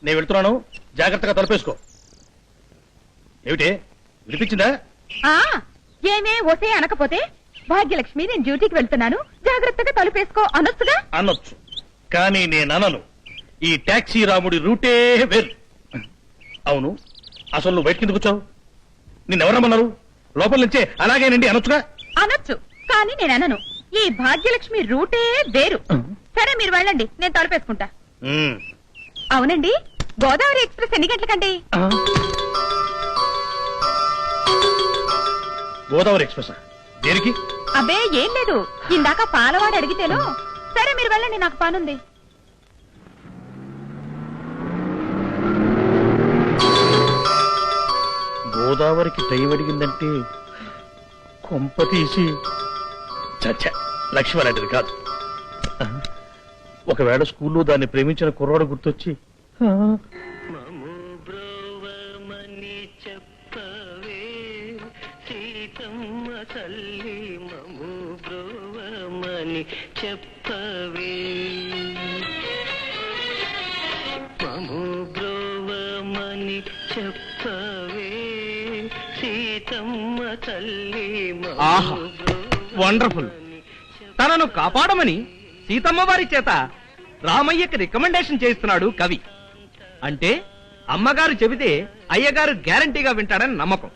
నేను వెళ్తున్నాను, జాగ్రత్తగా తలపేసుకో. ఏమిటే వినిపించిందా? ఏమే ఒసే అనకపోతే భాగ్యలక్ష్మి నేను డ్యూటీకి వెళ్తున్నాను జాగ్రత్తగా తలుపేసుకో అనొచ్చుగా. అనొచ్చు, కానీ నేను అనను. ఈ టాక్సీ రాముడి రూటే వేరు. అవును, అసలు నువ్వు బయట కిందకు వచ్చావు? నిన్నెవరమ్మన్నారు? లోపల నుంచే అలాగేనండి అనొచ్చుగా. అనొచ్చు, కానీ నేను అనను. ఈ భాగ్యలక్ష్మి రూటే వేరు. సరే మీరు వెళ్ళండి, నేను తలుపేసుకుంటా. అవునండి, గోదావరి ఎక్స్ప్రెస్ ఎన్ని గంటలకండి? గోదావరి ఎక్స్ప్రెస్ దేనికి? అబ్బే ఏం లేదు, ఇందాక పాలవాడు అడిగితేలో. సరే మీరు వెళ్ళండి, నాకు పనుంది. గోదావరికి టైం అడిగిందంటే కొంప తీసి చచ్చా లక్ష్మి అలాంటిది కాదు. ఒకవేళ స్కూల్లో దాన్ని ప్రేమించిన కుర్రాడు గుర్తొచ్చి చెప్పవే మము బ్రోవమని చెప్పవే సీతమ్మ తల్లి. ఆహా, వండర్ఫుల్. తనను కాపాడమని సీతమ్మ వారి చేత రామయ్యకి రికమెండేషన్ చేస్తున్నాడు కవి. అంటే అమ్మగారు చెబితే అయ్యగారు గ్యారంటీగా వింటాడని నమ్మకం.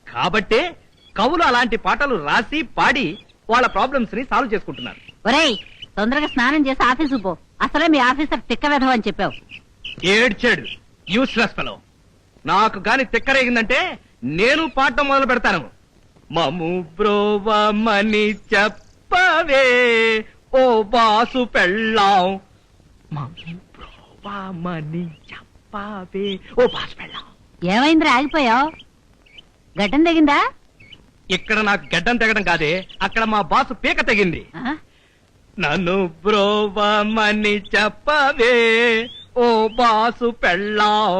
కాబట్టే కవులు అలాంటి పాటలు రాసి పాడి వాళ్ళ ప్రాబ్లమ్స్ ని సాల్వ్ చేసుకుంటున్నారు. ఒరేయ్, తొందరగా స్నానం చేసి ఆఫీసు పో. అసలే మీ ఆఫీసర్ తిక్క వెధవ అని చెప్పావు. ఏడ్చాడు యూస్లెస్ ఫెలో. నాకు గాని తిక్కరేగిందంటే నేను పాడటం మొదలు పెడతాను. మము బ్రోవమని చెప్పవే ఓ బాసు పెళ్ళాం. మము బ్రోవమని చెప్పవే ఓ బాసు పెళ్ళాం. ఏమైందిరా ఆగిపోయావు? గడ్డం తెగిందా? ఇక్కడ నాకు గడ్డం తెగడం కాదే, అక్కడ మా బాసు పీక తెగింది. నన్ను బ్రోవమని చెప్పవే ఓ బాసు పెళ్ళాం.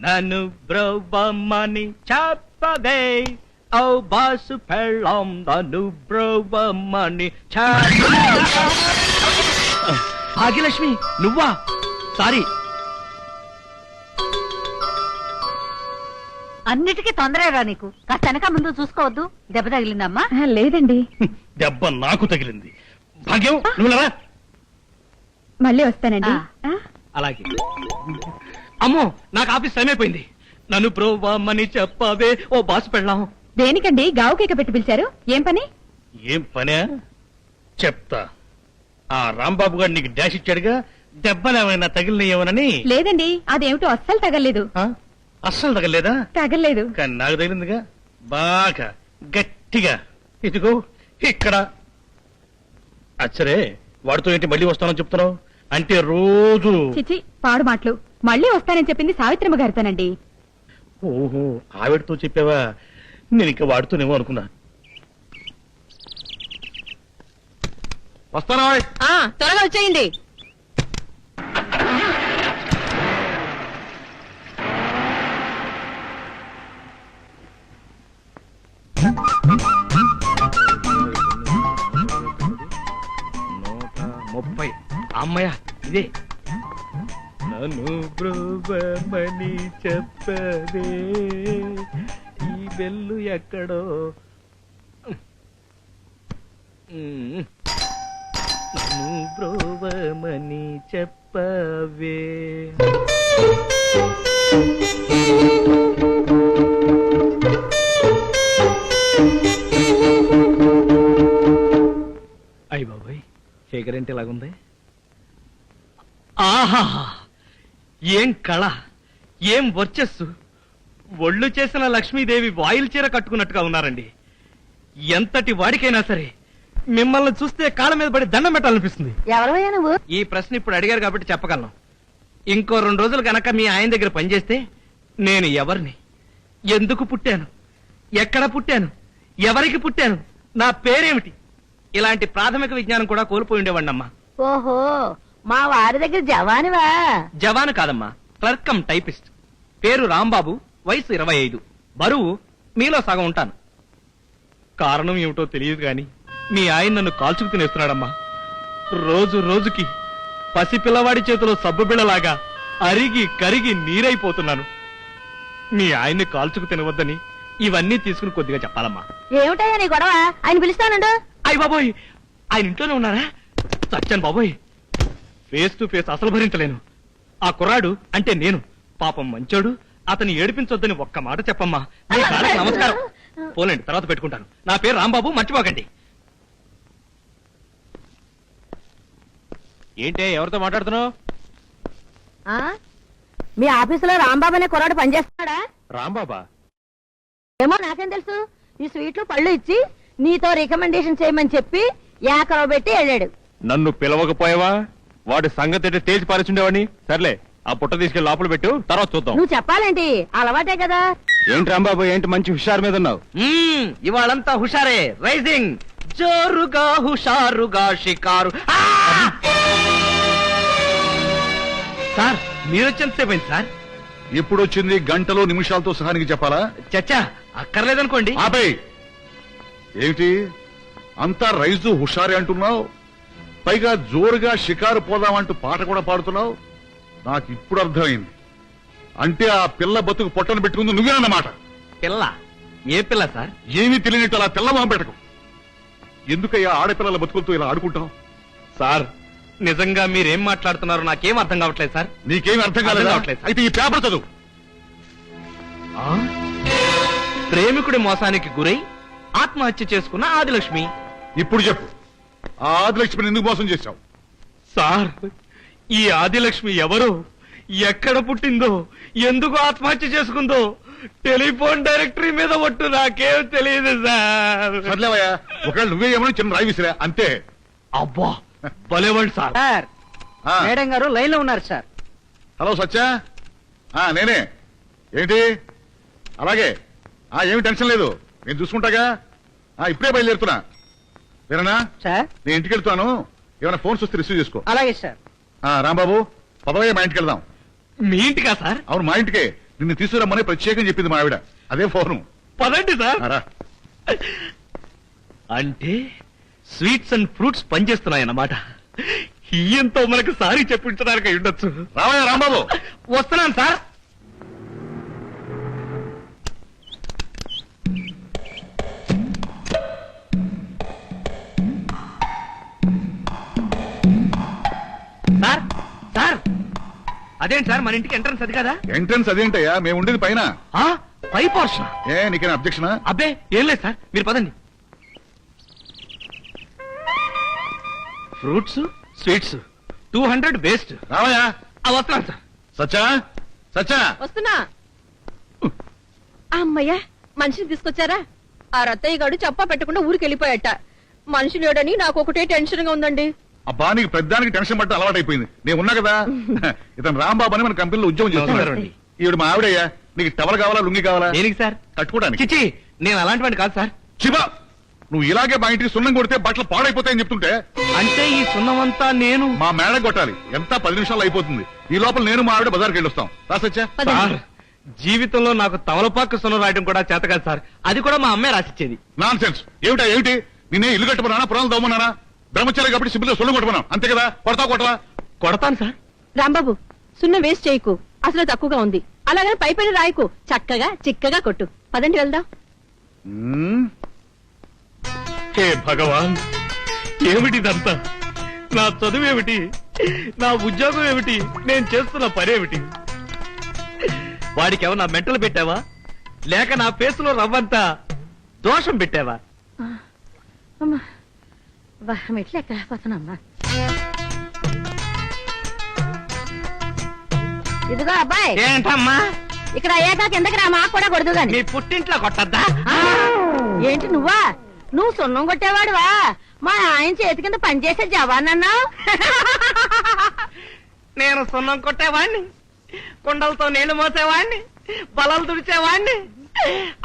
నన్ను బ్రోవమని చెప్పవే ఓ బాసు పెళ్ళాం. నన్ను బ్రోవమని భాగ్యలక్ష్మి నువ్వా? సారీ. అన్నిటికీ తొందరగా నీకు. కాస్త వెనక ముందు చూసుకోవద్దు. దెబ్బ తగిలిందమ్మా? లేదండి. దెబ్బ నాకు తగిలింది. భాగ్యం నువ్వురా. మళ్ళీ వస్తానండి. అలాగే. అమ్మో, నాకు ఆఫీస్ టైం అయిపోయింది. నన్ను బ్రోవమని చెప్పవే ఓ బాసు పెళ్ళాం. దేనికండి గావు కేక పెట్టి పిలిచారు? ఏం పని? ఏం పనే చెప్తా. ఆ రాంబాబు గారు నీకు డాష్ ఇచ్చాడుగా, దెబ్బలేమైనా తగిలినయేమోనని. లేదండి, అదేమిటో అస్సలు తగలేదు. అస్సలు తగలేదా? తగలేదు. కానీ నాకు తగిలిందిగా, బాగా గట్టిగా. ఇదిగో ఇక్కడ. అచ్చరే, వాడితో ఏంటి మళ్ళీ వస్తానని చెప్తున్నావు? అంటే రోజు చిచి పాడు మాటలు. మళ్ళీ వస్తానని చెప్పింది సావిత్రమ్మ గారితోనండి. ఓహో, ఆవిడతో చెప్పావా? నేను ఇంకా వాడుతూనేమో అనుకున్నా. వస్తానా? త్వరగా వచ్చేయండి. అమ్మయ్య, ఇదే. నన్ను బ్రోవమని చెప్పవే ఈ బెల్లు ఎక్కడో. నన్ను బ్రోవమని చెప్పవే. అయ్య బాబాయ్, ఫిగర్ ఏంటి ఇలాగుంది? ఆహా, ఏం కళ, ఏం వర్చస్సు. ఒళ్ళు చేసిన లక్ష్మీదేవి వాయిల్ చీర కట్టుకున్నట్టుగా ఉన్నారండి. ఎంతటి వాడికైనా సరే మిమ్మల్ని చూస్తే కాళ్ళ మీద పడి దండం పెట్టాలనిపిస్తుంది. ఎవరయ్యా నువ్వు? ఈ ప్రశ్న ఇప్పుడు అడిగారు కాబట్టి చెప్పగలను. ఇంకో 2 రోజులు గనక మీ ఆయన దగ్గర పనిచేస్తే నేను ఎవరిని, ఎందుకు పుట్టాను, ఎక్కడ పుట్టాను, ఎవరికి పుట్టాను, నా పేరేమిటి, ఇలాంటి ప్రాథమిక విజ్ఞానం కూడా కోల్పోయి ఉండేవాడినమ్మా. ఓహో, మా వారి దగ్గర జవానివా? జవాను కాదమ్మా, క్లర్క్ కమ్ టైపిస్ట్. పేరు రాంబాబు, వయసు 25, బరువు మీలో సగం ఉంటాను. కారణం ఏమిటో తెలియదు గాని మీ ఆయన నన్ను కాల్చుకు తినేస్తున్నాడమ్మా. రోజు రోజుకి పసిపిల్లవాడి చేతిలో సబ్బు బిళ్ళలాగా అరిగి కరిగి నీరైపోతున్నాను. మీ ఆయన్ని కాల్చుకు తినవద్దని ఇవన్నీ తీసుకుని కొద్దిగా చెప్పాలమ్మా. ఏమిటయ్యా నీ గొడవ? ఆయన పిలుస్తానండు. అయ్య బాబోయ్, ఆయన ఇంట్లోనే ఉన్నారా? సత్యాన్ బాబోయ్, ఫేస్ టు ఫేస్ అసలు భరించలేను. ఆ కుర్రాడు అంటే నేను పాపం మంచోడు, అతన్ని ఏడిపించొద్దని ఒక్క మాట చెప్పమ్మా. మీ కాళ్ళకి నమస్కారం. పోలేండి, తర్వాత పెట్టుకుంటాను. నా పేరు రాంబాబు, మర్చిపోకండి. ఏంటే, ఎవరితో మాట్లాడుతున్నావు? మీ ఆఫీసులో రాంబాబు అనే కుర్రాడు పనిచేస్తున్నాడా? రాంబాబా? ఏమో నాకేం తెలుసు. ఈ స్వీట్లు పళ్ళు ఇచ్చి నీతో రికమెండేషన్ చేయమని చెప్పి ఏకరవ పెట్టి వెళ్ళాడు. నన్ను పిలవకపోయావా? వాడి సంగతి తేల్చి పారేచుండేవాడిని. సర్లే, ఆ పుట్ట తీసుకెళ్లి లోపల పెట్టు, తర్వాత చూద్దాం. నువ్వు చెప్పాలేంటి? అలవాటే కదా. ఏంటి రాంబాబు, ఏంటి మంచి హుషారు మీద ఉన్నావు? ఇవాళంతా హుషారే. రైజింగ్ జోరుగా హుషారుగా షికారు. సార్, మీరొచ్చేంతసేపు సార్? ఎప్పుడు వచ్చింది? గంటలో నిమిషాలతో సహానికి చెప్పాలా? చచ్చా, అక్కర్లేదనుకోండి. ఆపే. ఏమిటి అంతా రైజు హుషారే అంటున్నావు? పైగా జోరుగా షికారు పోదామంటూ పాట కూడా పాడుతున్నావు. నాకు ఇప్పుడు అర్థమైంది. అంటే ఆ పిల్ల బతుకు పొట్టను పెట్టుకుంది నువ్వేనన్నమాట. పిల్ల? ఏ పిల్ల సార్? ఏమీ తెలియనట్టు అలా పిల్ల మొహం పెట్టకు. ఎందుకయ్యా ఆడపిల్లల బతుకులతో ఇలా ఆడుకుంటావు? సార్, నిజంగా మీరేం మాట్లాడుతున్నారో నాకేం అర్థం కావట్లేదు సార్. నీకేమి అర్థం కాలేదు? అర్థం కావట్లేదు. అయితే ఈ పేపర్ చదువు. ప్రేమికుడి మోసానికి గురై ఆత్మహత్య చేసుకున్న ఆదిలక్ష్మి. ఇప్పుడు చెప్పు, ఆ ఆదిలక్ష్మిని ఎందుకు మోసం చేశావు? సార్, ఈ ఆదిలక్ష్మి ఎవరు, ఎక్కడ పుట్టిందో, ఎందుకు ఆత్మహత్య చేసుకుందో టెలిఫోన్ డైరెక్టరీ మీద ఒట్టు నాకేం తెలియదు సార్. సర్లేవయ్యా, ఒకవేళ నువ్వే ఏమని చిన్న రాయి విసిరా అంతే. అబ్బా, భలేవాడు సార్. సార్, ఆ, మేడం గారు లైన్ లో ఉన్నారు సార్. హలో సత్యా. నేనే. ఏంటి? అలాగే. ఏమి టెన్షన్ లేదు, నేను చూసుకుంటాగా. ఇప్పుడే బయలుదేరుతున్నా. వేరేనా? సార్, నేను ఇంటికి వెళ్తాను. ఏమైనా ఫోన్స్ వస్తే రిసీవ్ చేసుకో. అలాగే సార్. రాంబాబు, పదవయ్య మా ఇంటికి వెళ్దాం. మీ ఇంటికా సార్? అవును, మా ఇంటికే. నిన్ను తీసుకురమ్మని ప్రత్యేకం చెప్పింది మా ఆవిడ. అదే ఫోను. పదండి సార్. రా. అంటే స్వీట్స్ అండ్ ఫ్రూట్స్ పనిచేస్తున్నాయన్నమాట. ఈయంతో మనకు సారీ చెప్పించడానికి ఉండొచ్చు. రావయ్యా రాంబాబు. వస్తున్నాను సార్. సార్, సార్, అదేంటి సార్, మన ఇంటికి ఎంట్రన్స్ అది కదా? ఎంట్రన్స్ అదేంటయ్యా, మేము ఉండేది పైన. పై పోర్షన్. నీకేనా అబ్జెక్షనా? అబ్బే, ఏం లేదు సార్, మీరు పదండి. Fruits sweets 200 waste. రావయ్యా. వస్తున్నాను సార్. సత్యా, సత్యా. వస్తున్నా. అమ్మయ్యా, మనిషిని తీసుకొచ్చారా? ఆ రత్తయ్య గారు చెప్పా పెట్టకుండా ఊరికి వెళ్ళిపోయాట. మనిషి లేడని నాకు ఒకటే టెన్షన్ గా ఉందండి. అబ్బా, నీకు పెద్దానికి టెన్షన్ పట్ట అలవాటైపోయింది. నేను ఉన్నా కదా. ఇతను రాంబాబు అని మన కంపెనీలో ఉద్యోగం చేస్తున్నాడు. నమస్కారం. ఈవిడ మా ఆవిడయ్యా. నీకు టవల్ కావాలా, లుంగి కావాలా? దేనికి సార్? కట్టుకోవడానికి. చిచి, నేను అలాంటి వాడిని కాదు సార్. శివా, నువ్వు ఇలాగే మా ఇంటికి సున్నం కొడితే బట్టలు పాడైపోతాయని చెప్తుంటే. అంటే ఈ సున్నమంతా నేను మా మేడం కొట్టాలి. ఎంత 10 నిమిషాలు అయిపోతుంది. ఈ లోపల నేను మా ఆవిడ బజార్కి వెళ్ళొస్తాం. రా సత్యా. సార్, జీవితంలో నాకు తమలపాకు సున్నం రాయడం కూడా చేత కాదు సార్. అది కూడా మా అమ్మే రాసిచ్చేది. Non sense. ఏమిటి? నిన్నే ఇల్లు కట్టమన్నానా, పురాణాలు దవ్వమన్నానా? బ్రహ్మచారి కాబట్టి సిబ్బిలో సున్నం కొట్టమన్నాం అంతే కదా. కొడతావా? కొడతాను సార్. రాంబాబు, సున్న వేస్ట్ చేయకు, అసలు తక్కువగా ఉంది. అలాగని పైపైన రాయకు, చక్కగా చిక్కగా కొట్టు. పదండి వెళ్దాం. హే భగవాన్, ఏమిటిదంతా? నా చదువేమిటి, నా ఉద్యోగం ఏమిటి, నేను చేస్తున్న పనేమిటి? వాడికి ఏమన్నా మెంటలు పెట్టావా, లేక నా ఫేసులో రవ్వంతా దోషం పెట్టావా? మెట్లు ఎక్కలేకపోతున్నామ్మా. ఇదిగో అబ్బాయి, ఏంటమ్మా? ఇక్కడ అయ్యాక కిందకి రా, మాకు కూడా కొడదు గాని. మీ పుట్టింట్లో కొట్టద్దా? ఏంటి నువ్వా? నువ్వు సున్నం కొట్టేవాడువా? మా ఆయన చేతి కింద పనిచేసే జవాన్ అన్నావు. నేను సున్నం కొట్టేవాణ్ణి, కుండలతో నీళ్లు మోసేవాణ్ణి, బలలు తుడిచేవాణ్ణి.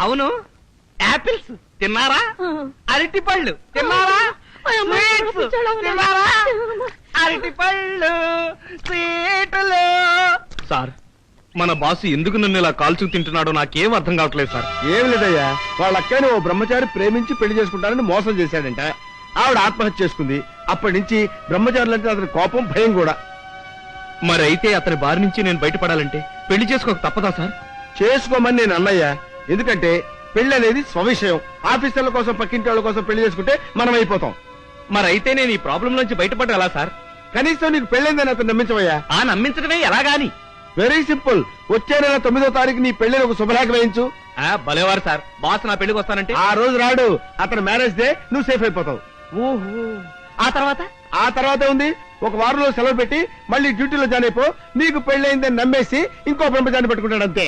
అవును, యాపిల్స్ తిన్నారా? అరటి పళ్ళు తిన్నారా? స్వీట్స్ తిన్నారా? అరటి పళ్ళు, స్వీట్లు. సార్, మన బాసు ఎందుకు నన్ను ఇలా కాల్చుకు తింటున్నాడో నాకేం అర్థం కావట్లేదు సార్. ఏం లేదయ్యా, వాళ్ళ అక్కని ఓ బ్రహ్మచారి ప్రేమించి పెళ్లి చేసుకుంటానని మోసం చేశాడంట. ఆవిడ ఆత్మహత్య చేసుకుంది. అప్పటి నుంచి బ్రహ్మచారులంటే అతని కోపం, భయం కూడా. మరైతే అతని బారి నుంచి నేను బయటపడాలంటే పెళ్లి చేసుకోక తప్పదా సార్? చేసుకోమని నేను అన్నయ్యా. ఎందుకంటే పెళ్లి అనేది స్వవిషయం. ఆఫీసర్ల కోసం పక్కింటి వాళ్ళ కోసం పెళ్లి చేసుకుంటే మనం అయిపోతాం. మరైతే నేను ఈ ప్రాబ్లం నుంచి బయటపడ్డా ఎలా సార్? కనీసం నీకు పెళ్ళైందని అతను నమ్మించవయ్యా. ఆ నమ్మించడమే ఎలాగాని? Very simple. వచ్చే నెల 9వ తారీఖు నీ పెళ్లిని ఒక శుభలేఖ వేయించు. భలేవారు సార్, బాస్ నా పెళ్లికి వస్తానంటే ఆ రోజు రాడు, అతను మ్యారేజ్ డే, నువ్వు సేఫ్ అయిపోతావు. ఓహో, ఆ తర్వాత ఆ తర్వాత ఉంది, ఒక వారంలో సెలవు పెట్టి మళ్ళీ డ్యూటీలో జాయిన్ అయిపో. నీకు పెళ్ళైందని నమ్మేసి ఇంకో బ్రహ్మచారిని పెట్టుకుంటాడు అంతే.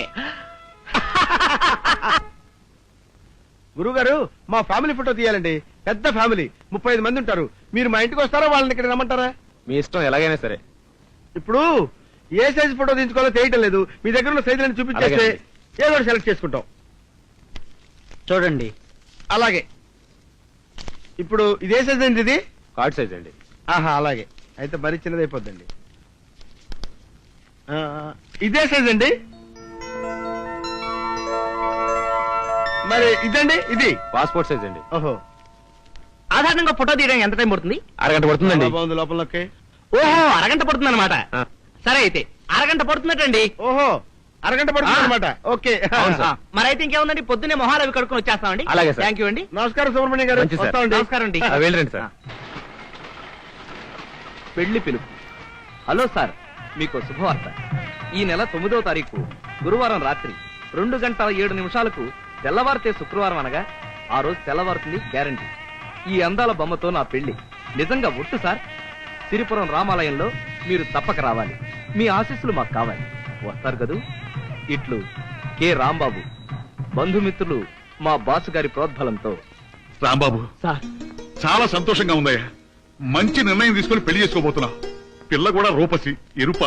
గురుగారు, మా ఫ్యామిలీ ఫోటో తీయాలండి. పెద్ద ఫ్యామిలీ, 35 మంది ఉంటారు. మీరు మా ఇంటికి వస్తారా, వాళ్ళని ఇక్కడ రమ్మంటారా? మీ ఇష్టం, ఎలాగైనా సరే. ఇప్పుడు ఏ సైజ్ ఫోటో తీసుకోవాలో తెలియటం లేదు. మీ దగ్గర ఉన్న సైజులను చూపించేస్తే అలాగే. ఏదో ఒకటి సెలెక్ట్ చేసుకుంటాం. చూడండి, అలాగే. ఇప్పుడు ఇదే సైజ్ అండి ఇది? కార్డ్ సైజ్ అండి. ఆహా, అలాగే. అయితే మరీ చిన్నదైపోద్దండి. ఇదే సైజ్ అండి? మరి ఇదండి? ఇది పాస్పోర్ట్ సైజ్ అండి. ఓహో, సాధారణంగా ఫోటో తీయడానికి ఎంత టైం పడుతుంది? అరగంట పడుతుందండి. చాలా బాగుంది లోపలకి. ఓహో, అరగంట పడుతుంది అనమాట. సరే అయితే అరగంట పడుతున్నట్టండి. ఓహో, అరగంట పడుతుంది అనమాట. ఓకే. మరైతే ఇంకేముందండి, పొద్దున్నే మొహాలు అవి కడుక్కొని వచ్చేస్తామండి. అలాగే సార్. థ్యాంక్ యూ అండి. నమస్కారం సుబ్రహ్మణ్యం గారు. వస్తామండి. నమస్కారం అండి. వెళ్ళండి సార్. పెళ్లి పిలుపు. హలో సార్, మీకు శుభవార్త. ఈ నెల 9వ తారీఖు గురువారం రాత్రి 2:07 తెల్లవారితే శుక్రవారం అనగా ఆ రోజు తెల్లవారుతుంది గ్యారంటీ. ఈ అందాల బొమ్మతో నా పెళ్లి నిజంగా ఒట్టు సార్. సిరిపురం రామాలయంలో మీరు తప్పక రావాలి. మీ ఆశీస్సులు మాకు కావాలి. వస్తారు కదూ? ఇట్లు కె రాంబాబు. బంధుమిత్రులు మా బాసు గారి ప్రోద్బలంతో. రాంబాబు, సార్, చాలా సంతోషంగా ఉందయ్యా. మంచి నిర్ణయం తీసుకుని పెళ్లి చేసుకోబోతున్నావు. పిల్ల కూడా రూపసి. ఎరుప?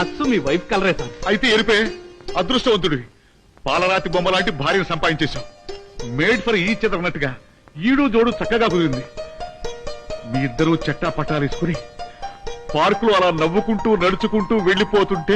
అచ్చు మీ వైఫ్ కలరే సార్. అయితే ఎరుపే. అదృష్టవంతుడివి. పాలరాతి బొమ్మ లాంటి భార్యను సంపాదించేశావు. మేడ్ ఫర్ ఈచ్ అదర్ అన్నట్టుగా ఈడు జోడు చక్కగా కుదిరింది. మీ ఇద్దరూ చెట్టా పట్టాలేసుకుని పార్కులో అలా నవ్వుకుంటూ నడుచుకుంటూ వెళ్లిపోతుంటే